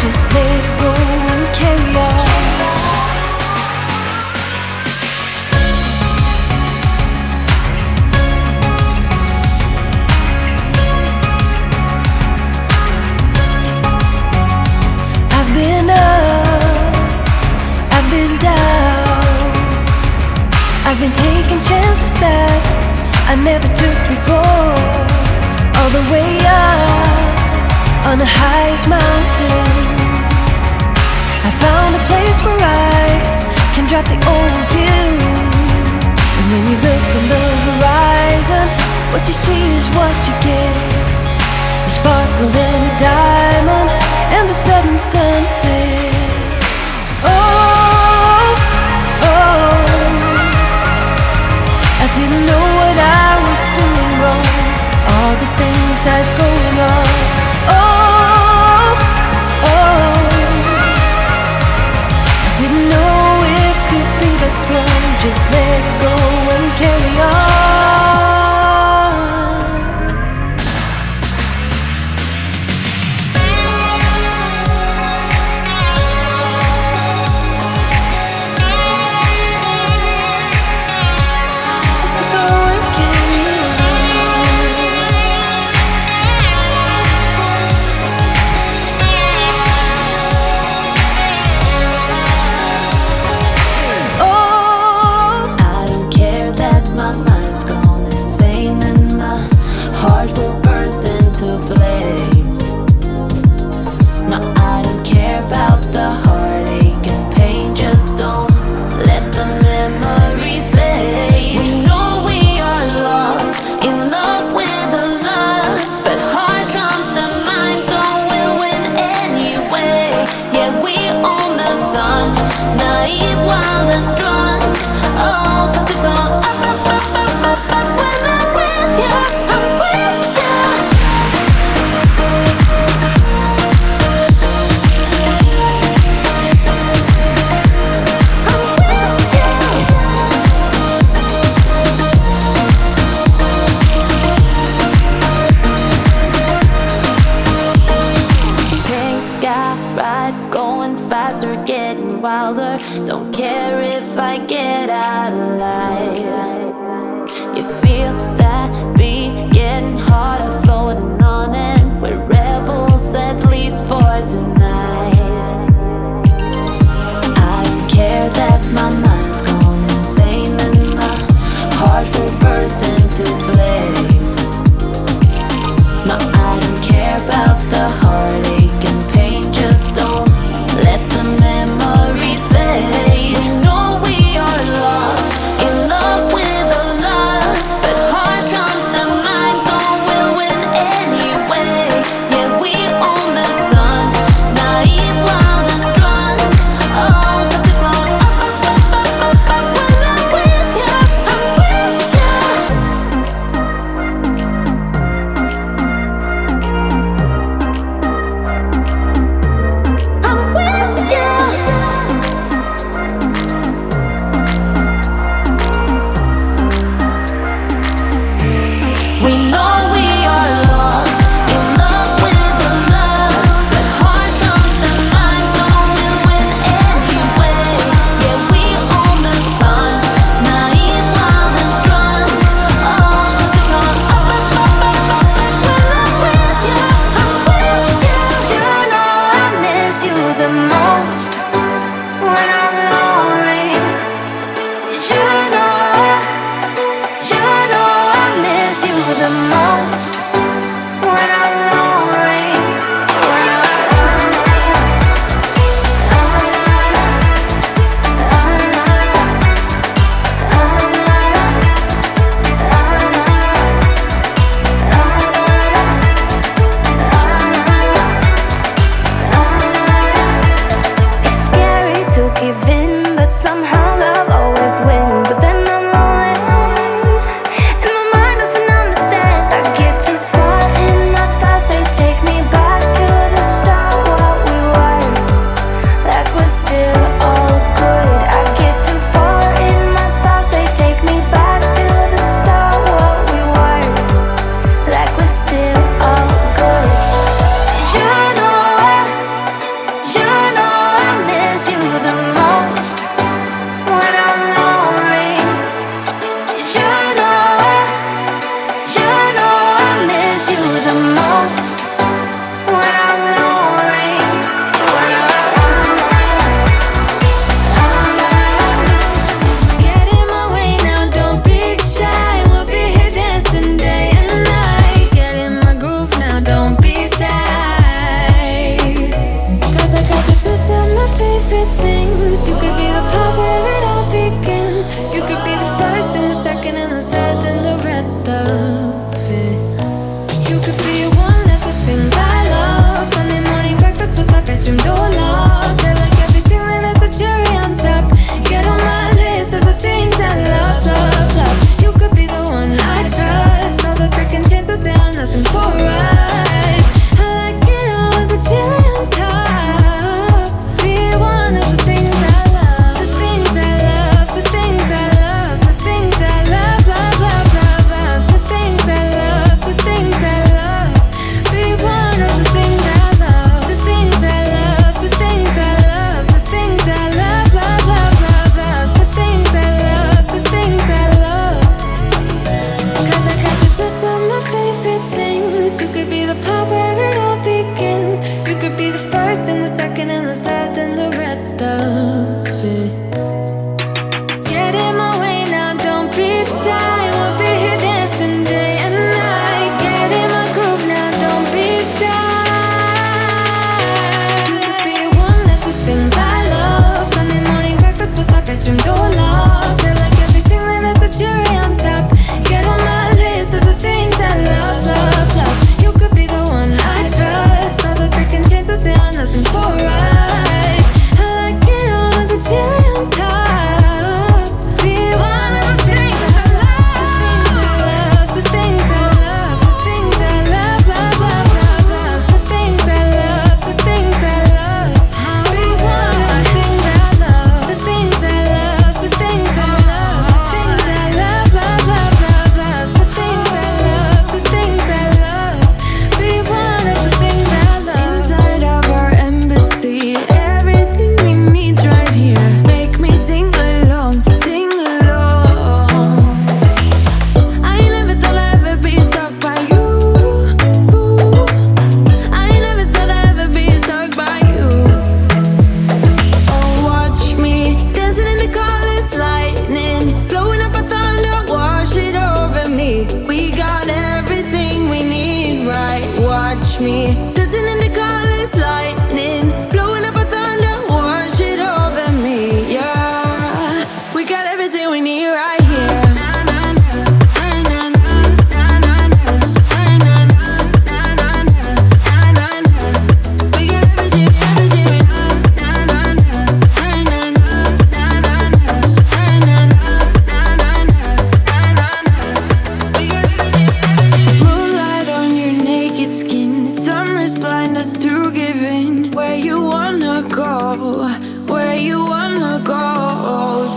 just let it go and carry on. I've been up, I've been down, I've been taking chances that I never took before. All the way up on the highest mountain, I found a place where I can drop the old view. And when you look on the horizon, what you see is what you get. A sparkle and a diamond and the sudden sunset. Oh, oh, I didn't know what I was doing wrong. All the things I'd going on. Oh, oh, I didn't know it could be that strong. Just let it go and carry on. Just let go and carry on. Oh, I don't care that my mind's gone insane and my heart will burst into flames. No, I don't care about the heartache and pain. Just don't let the memories fade. We know we are lost in love with the lust, but heart trumps the mind, so we'll win anyway. Yeah, we own the sun, naive, wild and drunk. Oh, 'cause it's all up, up, up, up, up, up. When I'm with you, I'm with you. Pink sky ride, going faster, getting wilder. Don't care if I get out alive. You feel that beat getting harder, floating on it. We're rebels, at least for tonight. I don't care that my mind's gone insane and my heart will burst into flames. No, I don't care about the heartache and pain. Just don't let the memories fade. We know we are lost in love with be one of the things I love. Sunday morning breakfast with my bedroom door locked. I like everything that has a cherry on top. Get on my list of the things I love, love, love. You could be the one I trust. All the second chances, they are nothing for us. I like it all with the cherry on top. Be one of the things I love. The things I love, the things I love, the things I love, love, love, love, love. The things I love, the things I love. Be one of the things I love. The things I love, the things I love, the things I love, love, love, love, love. The things I love, the things I love. 'Cause I got this list of my favorite things. You could be the part where it all begins. You could be the first and the second and the third and the rest of it. Get in my way now, don't be shy. We'll be here dancing day and night. Get in my groove now, don't be shy. You could be one of the things I love. Sunday morning breakfast with my bedroom door locked. I like everything that has a cherry on top. Get on my list of the things I love, love, love. You could be the one I trust. All the second chances, they are nothing for us. I like it all with the cherry on top. Be one of the things I love. The things I love, the things I love, the things I love, love, love, love, love. The things I love, the things I love. Be one of the things I love. The things I love, the things I love, the things I love, love, love, love, love. The things I love, the things I love. Be one of the things I love. Inside of our embassy, everything we need right here. Make me sing along, sing along. I never thought I'd ever be stuck by you. I never thought I'd ever be stuck by you. Oh, watch me dancing in the colors, lightning, blowing up a thunder, wash it over me. We got everything we need, right? Watch me dancing in the colors, lightning, blowing up a thunder, wash it over me. Yeah, we got everything we need right here. We got everything, everything we Moonlight on your naked skin, summer's blind us to giving. Where you wanna go, where you wanna go.